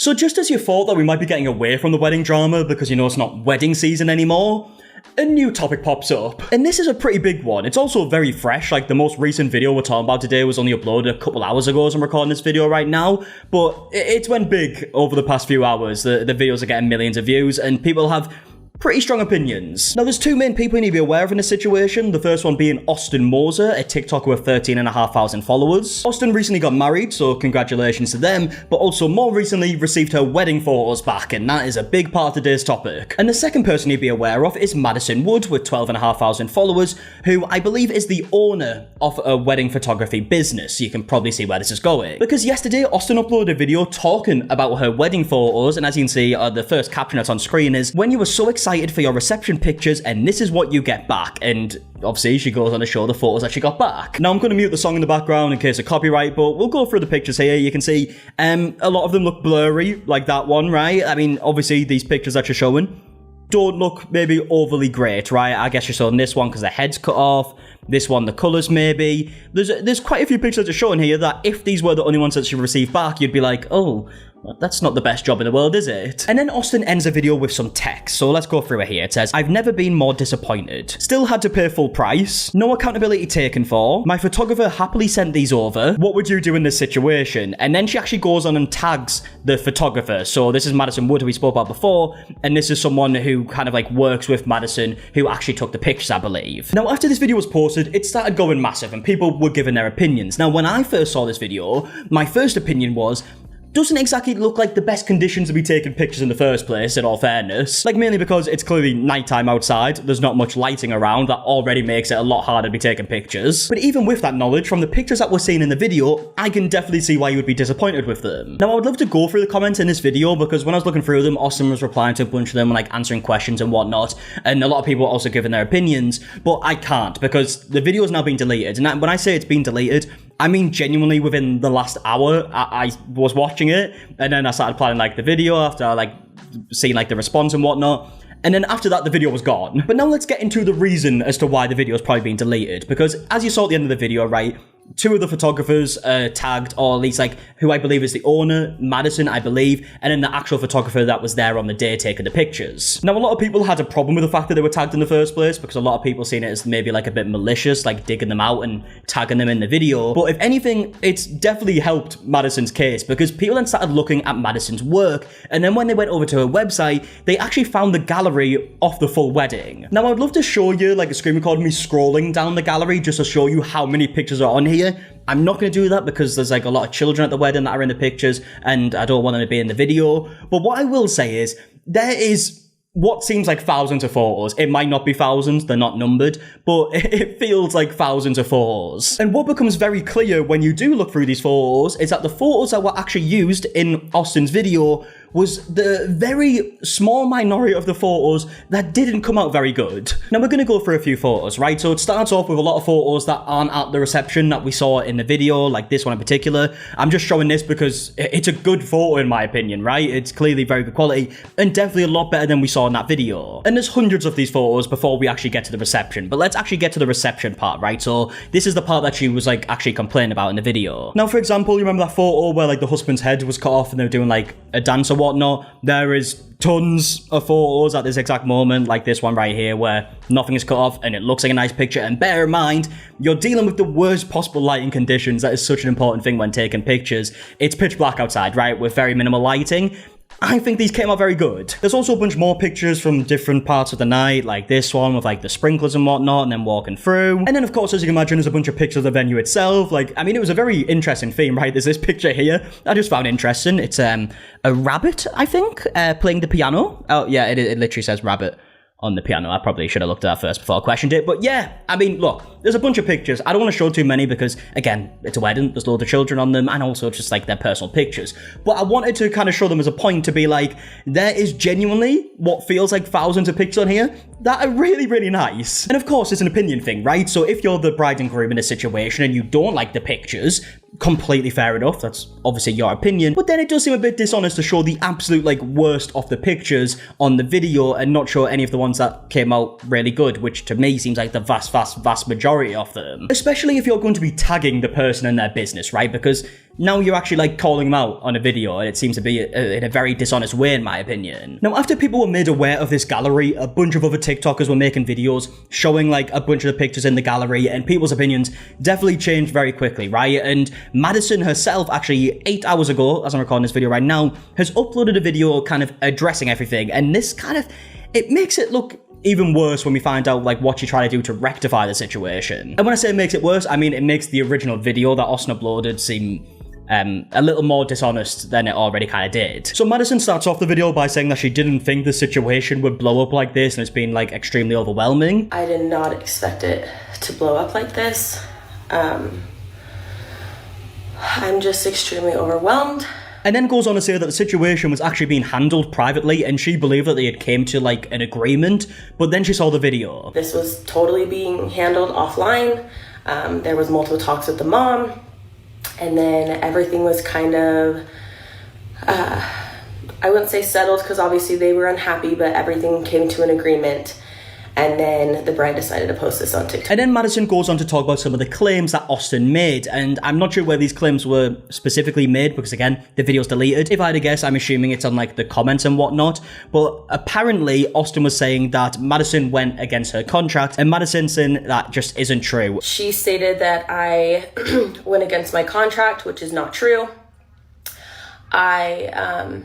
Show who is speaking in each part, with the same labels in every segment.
Speaker 1: So just as you thought that we might be getting away from the wedding drama because, you know, it's not wedding season anymore, a new topic pops up. And this is a pretty big one. It's also very fresh. Like, the most recent video we're talking about today was only uploaded a couple hours ago as I'm recording this video right now. But it's went big over the past few hours. The videos are getting millions of views and people have pretty strong opinions. Now, there's two main people you need to be aware of in this situation. The first one being Austyn Mae, a TikToker with 13,500 followers. Austyn recently got married, so congratulations to them, but also more recently received her wedding photos back, and that is a big part of today's topic. And the second person you need to be aware of is Madison Wood with 12,500 followers, who I believe is the owner of a wedding photography business. You can probably see where this is going. Because yesterday, Austyn uploaded a video talking about her wedding photos, and as you can see, the first caption that's on screen is, "When you were so excited for your reception pictures and this is what you get back." And obviously she goes on to show the photos that she got back. Now I'm going to mute the song in the background in case of copyright, but we'll go through the pictures here. You can see a lot of them look blurry, like that one, right? I mean, obviously these pictures that you're showing don't look maybe overly great, right? I guess you're showing this one because the head's cut off. This one, the colours maybe. There's quite a few pictures that are showing here that if these were the only ones that she received back, you'd be like, oh, well, that's not the best job in the world, is it? And then Austyn ends the video with some text, so let's go through it here. It says, "I've never been more disappointed. Still had to pay full price. No accountability taken for. My photographer happily sent these over. What would you do in this situation?" And then she actually goes on and tags the photographer. So this is Madison Wood, who we spoke about before, and this is someone who kind of like works with Madison, who actually took the pictures, I believe. Now, after this video was posted, it started going massive, and people were giving their opinions. Now, when I first saw this video, my first opinion was, doesn't exactly look like the best conditions to be taking pictures in the first place, in all fairness. Like, mainly because it's clearly nighttime outside, there's not much lighting around, that already makes it a lot harder to be taking pictures. But even with that knowledge, from the pictures that we're seeing in the video, I can definitely see why you would be disappointed with them. Now, I would love to go through the comments in this video, because when I was looking through them, Austyn was replying to a bunch of them, like answering questions and whatnot, and a lot of people were also giving their opinions, but I can't, because the video is now being deleted, and when I say it's being deleted, I mean genuinely within the last hour. I was watching it, and then I started planning like the video after I like seeing like the response and whatnot. And then after that, the video was gone. But now let's get into the reason as to why the video is probably being deleted. Because as you saw at the end of the video, right, two of the photographers tagged, or at least like who I believe is the owner, Madison, I believe, and then the actual photographer that was there on the day taking the pictures. Now, a lot of people had a problem with the fact that they were tagged in the first place, because a lot of people seen it as maybe like a bit malicious, like digging them out and tagging them in the video. But if anything, it's definitely helped Madison's case, because people then started looking at Madison's work, and then when they went over to her website, they actually found the gallery of the full wedding. Now, I would love to show you like a screen record of me scrolling down the gallery just to show you how many pictures are on here. I'm not going to do that because there's like a lot of children at the wedding that are in the pictures and I don't want them to be in the video. But what I will say is there is what seems like thousands of photos. It might not be thousands, they're not numbered, but it feels like thousands of photos. And what becomes very clear when you do look through these photos is that the photos that were actually used in Austyn's video was the very small minority of the photos that didn't come out very good. Now, we're going to go through a few photos, right? So it starts off with a lot of photos that aren't at the reception that we saw in the video, like this one in particular. I'm just showing this because it's a good photo in my opinion, right? It's clearly very good quality and definitely a lot better than we saw in that video. And there's hundreds of these photos before we actually get to the reception, but let's actually get to the reception part, right? So this is the part that she was like actually complaining about in the video. Now, for example, you remember that photo where like the husband's head was cut off and they were doing like a dance or whatnot? There is tons of photos at this exact moment, like this one right here, where nothing is cut off and it looks like a nice picture. And bear in mind, you're dealing with the worst possible lighting conditions. That is such an important thing when taking pictures. It's pitch black outside, right, with very minimal lighting. I think these came out very good. There's also a bunch more pictures from different parts of the night, like this one with like the sprinklers and whatnot, and then walking through. And then, of course, as you can imagine, there's a bunch of pictures of the venue itself. Like, I mean, it was a very interesting theme, right? There's this picture here I just found interesting. It's a rabbit, I think, playing the piano. Oh, yeah, it literally says rabbit on the piano. I probably should have looked at that first before I questioned it. But yeah, I mean, look, there's a bunch of pictures. I don't want to show too many because, again, it's a wedding. There's loads of children on them and also just like their personal pictures. But I wanted to kind of show them as a point to be like, there is genuinely what feels like thousands of pictures on here that are really, really nice. And of course, it's an opinion thing, right? So if you're the bride and groom in a situation and you don't like the pictures, completely fair enough. That's obviously your opinion. But then it does seem a bit dishonest to show the absolute like worst of the pictures on the video and not show any of the ones that came out really good, which to me seems like the vast majority of them. Especially if you're going to be tagging the person and their business, right? Because now you're actually like calling them out on a video, and it seems to be in a very dishonest way in my opinion. Now, after people were made aware of this gallery, a bunch of other TikTokers were making videos showing like a bunch of the pictures in the gallery, and people's opinions definitely changed very quickly, right? And Madison herself, actually 8 hours ago, as I'm recording this video right now, has uploaded a video kind of addressing everything, and this kind of, it makes it look even worse when we find out like what she tried to do to rectify the situation. And when I say it makes it worse, I mean it makes the original video that Austyn uploaded seem a little more dishonest than it already kind of did. So Madison starts off the video by saying that she didn't think the situation would blow up like this, and it's been like extremely overwhelming.
Speaker 2: I did not expect it to blow up like this. I'm just extremely overwhelmed.
Speaker 1: And then goes on to say that the situation was actually being handled privately, and she believed that they had came to like an agreement, but then she saw the video.
Speaker 2: This was totally being handled offline. There was multiple talks with the mom, and then everything was kind of, I wouldn't say settled because obviously they were unhappy, but everything came to an agreement. And then the bride decided to post this on TikTok.
Speaker 1: And then Madison goes on to talk about some of the claims that Austyn made. And I'm not sure where these claims were specifically made because, again, the video's deleted. If I had to guess, I'm assuming it's on, like, the comments and whatnot. But apparently, Austyn was saying that Madison went against her contract. And Madison saying that just isn't true.
Speaker 2: She stated that I went against my contract, which is not true. I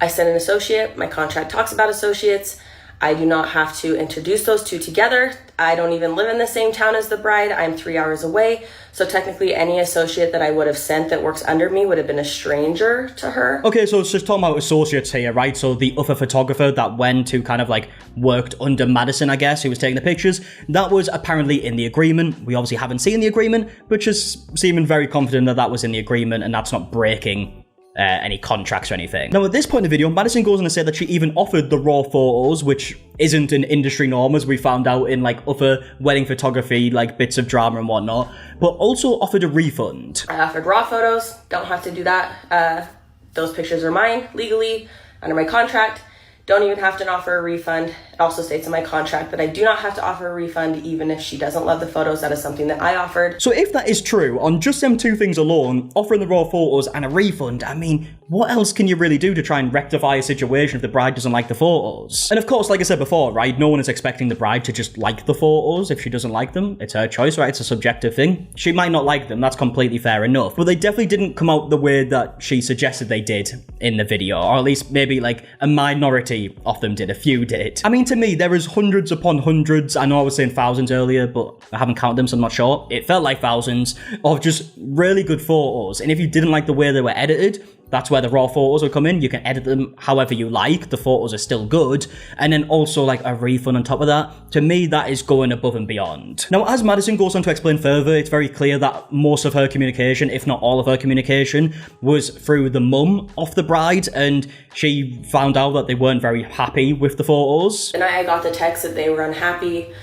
Speaker 2: sent an associate. My contract talks about associates. I do not have to introduce those two together. I don't even live in the same town as the bride. I'm 3 hours away. So technically any associate that I would have sent that works under me would have been a stranger to her.
Speaker 1: Okay, so it's just talking about associates here, right? So the other photographer that went to kind of like worked under Madison, I guess, who was taking the pictures, that was apparently in the agreement. We obviously haven't seen the agreement, but just seeming very confident that that was in the agreement and that's not breaking any contracts or anything. Now, at this point in the video, Madison goes on to say that she even offered the raw photos, which isn't an industry norm, as we found out in like other wedding photography, like bits of drama and whatnot, but also offered a refund.
Speaker 2: I offered raw photos, don't have to do that. Those pictures are mine legally under my contract. Don't even have to offer a refund. It also states in my contract that I do not have to offer a refund even if she doesn't love the photos. That is something that I offered.
Speaker 1: So if that is true, on just them two things alone, offering the raw photos and a refund, I mean, what else can you really do to try and rectify a situation if the bride doesn't like the photos? And of course, like I said before, right, no one is expecting the bride to just like the photos if she doesn't like them. It's her choice, right? It's a subjective thing. She might not like them, that's completely fair enough. But they definitely didn't come out the way that she suggested they did in the video, or at least maybe like a minority of them did, a few did. I mean, to me, there is hundreds upon hundreds, I know I was saying thousands earlier, but I haven't counted them, so I'm not sure. It felt like thousands of just really good photos, and if you didn't like the way they were edited, that's where the raw photos will come in. You can edit them however you like. The photos are still good. And then also like a refund on top of that. To me, that is going above and beyond. Now, as Madison goes on to explain further, it's very clear that most of her communication, if not all of her communication, was through the mum of the bride. And she found out that they weren't very happy with the photos.
Speaker 2: And I got the text that they were unhappy.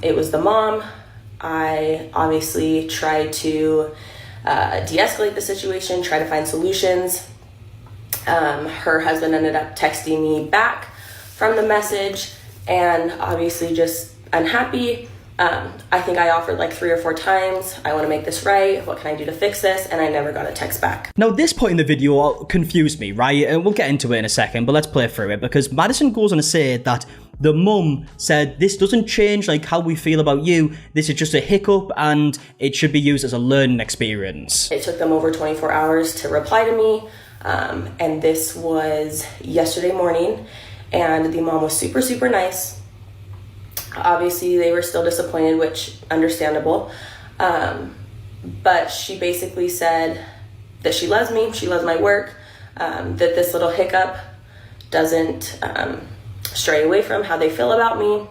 Speaker 2: It was the mom. I obviously tried to de-escalate the situation, try to find solutions. Her husband ended up texting me back from the message and obviously just unhappy. I think I offered like 3 or 4 times. I want to make this right. What can I do to fix this? And I never got a text back.
Speaker 1: Now, this point in the video confused me, right? And we'll get into it in a second, but let's play through it because Madison goes on to say that the mum said, this doesn't change like how we feel about you. This is just a hiccup and it should be used as a learning experience.
Speaker 2: It took them over 24 hours to reply to me. And this was yesterday morning and the mom was super, super nice. Obviously they were still disappointed, which understandable. But she basically said that she loves me. She loves my work. That this little hiccup doesn't, stray away from how they feel about me.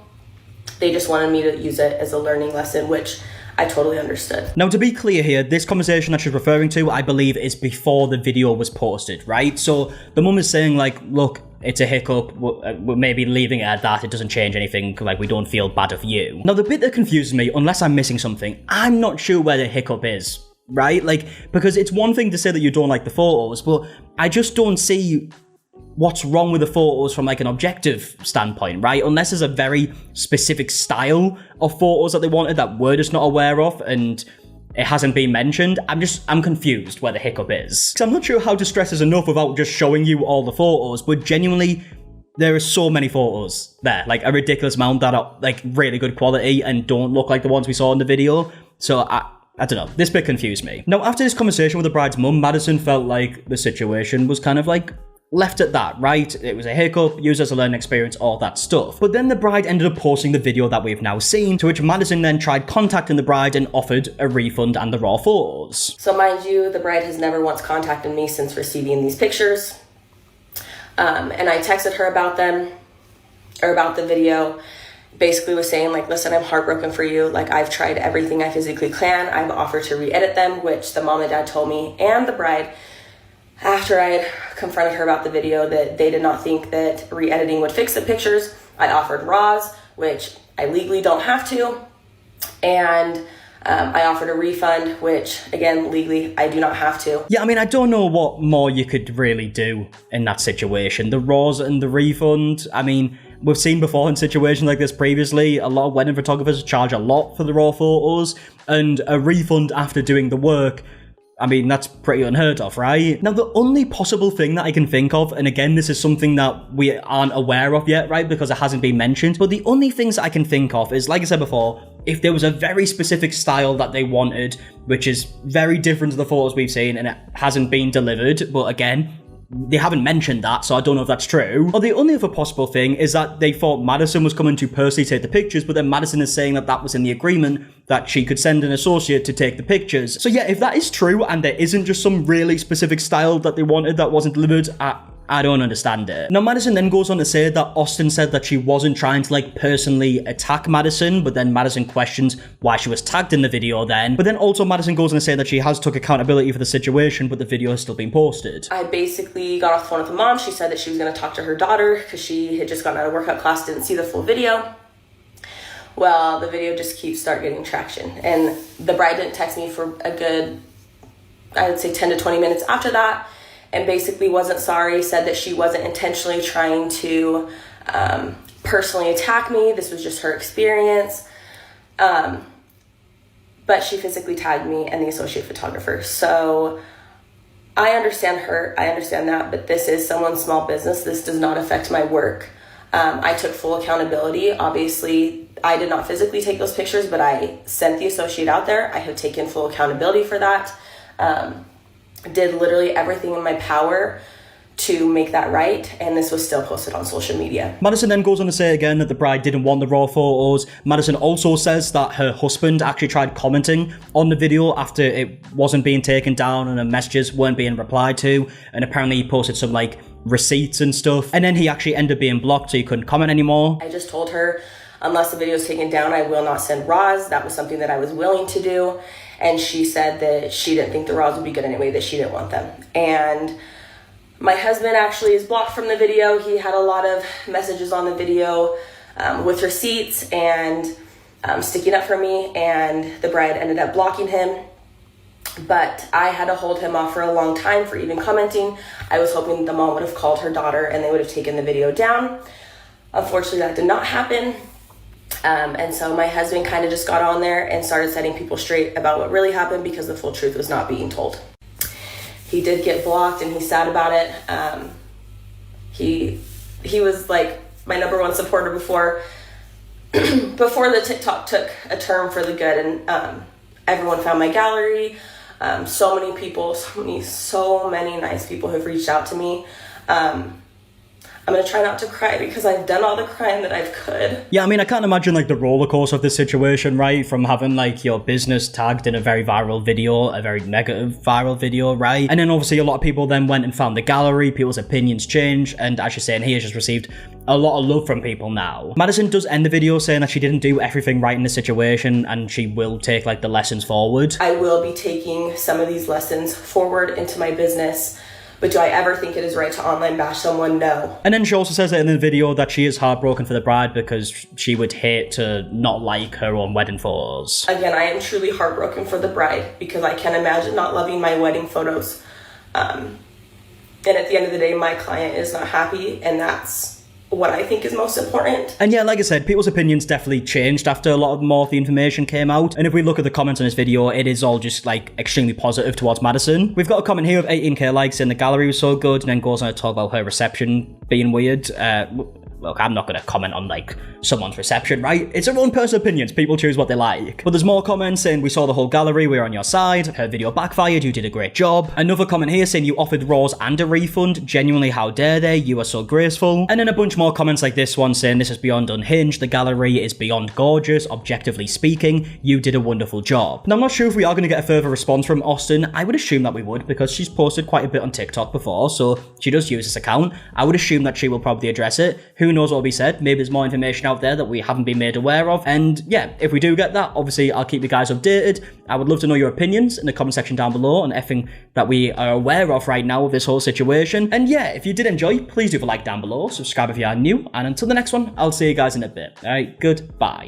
Speaker 2: They just wanted me to use it as a learning lesson, which I totally understood.
Speaker 1: Now, to be clear here, this conversation that she's referring to, I believe, is before the video was posted, right? So the mum is saying, like, look, it's a hiccup, we're maybe leaving it at that, it doesn't change anything, like, we don't feel bad of you. Now, the bit that confuses me, unless I'm missing something, I'm not sure where the hiccup is, right? Like, because it's one thing to say that you don't like the photos, but I just don't see what's wrong with the photos from like an objective standpoint, right? Unless there's a very specific style of photos that they wanted that we're just not aware of, and it hasn't been mentioned. I'm confused where the hiccup is. Because I'm not sure how to stress this enough without just showing you all the photos, but genuinely, there are so many photos there, like a ridiculous amount that are like really good quality and don't look like the ones we saw in the video. So I don't know, this bit confused me. Now, after this conversation with the bride's mum, Madison felt like the situation was kind of like left at that, right? It was a hiccup, used as a learning experience, all that stuff. But then the bride ended up posting the video that we've now seen, to which Madison then tried contacting the bride and offered a refund and the raw photos.
Speaker 2: So mind you, the bride has never once contacted me since receiving these pictures. And I texted her about them, or about the video, basically was saying like, listen, I'm heartbroken for you. Like, I've tried everything I physically can. I've offered to re-edit them, which the mom and dad told me, and the bride, after I had confronted her about the video, that they did not think that re-editing would fix the pictures. I offered RAWs, which I legally don't have to. And I offered a refund, which, again, legally, I do not have to.
Speaker 1: Yeah, I mean, I don't know what more you could really do in that situation. The RAWs and the refund, I mean, we've seen before in situations like this previously, a lot of wedding photographers charge a lot for the raw photos, and a refund after doing the work, I mean, that's pretty unheard of, right? Now, the only possible thing that I can think of, and again, this is something that we aren't aware of yet, right, because it hasn't been mentioned, but the only things I can think of is, like I said before, if there was a very specific style that they wanted, which is very different to the photos we've seen, and it hasn't been delivered, but again, they haven't mentioned that, so I don't know if that's true. Or the only other possible thing is that they thought Madison was coming to personally take the pictures, but then Madison is saying that that was in the agreement, that she could send an associate to take the pictures. So yeah, if that is true, and there isn't just some really specific style that they wanted that wasn't delivered, I don't understand it. Now, Madison then goes on to say that Austyn said that she wasn't trying to, like, personally attack Madison, but then Madison questions why she was tagged in the video then. But then also Madison goes on to say that she has took accountability for the situation, but the video has still been posted.
Speaker 2: I basically got off the phone with the mom. She said that she was going to talk to her daughter because she had just gotten out of workout class, didn't see the full video. Well, the video just keeps getting traction. And the bride didn't text me for a good, I would say 10 to 20 minutes after that, and basically wasn't sorry, said that she wasn't intentionally trying to personally attack me. This was just her experience. But she physically tagged me and the associate photographer. So I understand her, I understand that, but this is someone's small business. This does not affect my work. I took full accountability. Obviously, I did not physically take those pictures, but I sent the associate out there. I have taken full accountability for that. Did literally everything in my power to make that right, and this was still posted on social media.
Speaker 1: Madison then goes on to say again that the bride didn't want the raw photos. Madison also says that her husband actually tried commenting on the video after it wasn't being taken down and her messages weren't being replied to, and apparently he posted some like receipts and stuff, and then he actually ended up being blocked so he couldn't comment anymore.
Speaker 2: I just told her, unless the video is taken down, I will not send RAWs. That was something that I was willing to do. And she said that she didn't think the RAWs would be good anyway, that she didn't want them. And my husband actually is blocked from the video. He had a lot of messages on the video with receipts and sticking up for me, and the bride ended up blocking him. But I had to hold him off for a long time for even commenting. I was hoping the mom would have called her daughter and they would have taken the video down. Unfortunately, that did not happen. And so my husband kind of just got on there and started setting people straight about what really happened, because the full truth was not being told. He did get blocked and he's sad about it. He was like my number one supporter before the TikTok took a turn for the good, and everyone found my gallery. So many people, so many nice people have reached out to me. I'm going to try not to cry because I've done all the crying that I could.
Speaker 1: Yeah, I mean, I can't imagine, like, the roller coaster of this situation, right? From having, like, your business tagged in a very viral video, a very negative viral video, right? And then, obviously, a lot of people then went and found the gallery, people's opinions changed, and as you're saying, he has just received a lot of love from people now. Madison does end the video saying that she didn't do everything right in the situation, and she will take, like, the lessons forward.
Speaker 2: I will be taking some of these lessons forward into my business. But do I ever think it is right to online bash someone? No.
Speaker 1: And then she also says that in the video that she is heartbroken for the bride because she would hate to not like her own wedding photos.
Speaker 2: Again, I am truly heartbroken for the bride because I can't imagine not loving my wedding photos. And at the end of the day, my client is not happy, and that's what I think is most important.
Speaker 1: And yeah, like I said, people's opinions definitely changed after a lot more of the information came out. And if we look at the comments on this video, it is all just like extremely positive towards Madison. We've got a comment here of 18k likes saying the gallery was so good, and then goes on to talk about her reception being weird. Look, I'm not going to comment on, like, someone's reception, right? It's their own personal opinions. People choose what they like. But there's more comments saying, we saw the whole gallery, we're on your side. Her video backfired, you did a great job. Another comment here saying, you offered Rose and a refund. Genuinely, how dare they? You are so graceful. And then a bunch more comments like this one saying, this is beyond unhinged. The gallery is beyond gorgeous. Objectively speaking, you did a wonderful job. Now, I'm not sure if we are going to get a further response from Austyn. I would assume that we would, because she's posted quite a bit on TikTok before, so she does use this account. I would assume that she will probably address it. Who knows what will be said? Maybe there's more information out there that we haven't been made aware of. And yeah, if we do get that, obviously I'll keep you guys updated. I would love to know your opinions in the comment section down below on everything that we are aware of right now with this whole situation. And yeah, if you did enjoy, please do a like down below, subscribe if you are new, and until the next one, I'll see you guys in a bit. Alright, goodbye.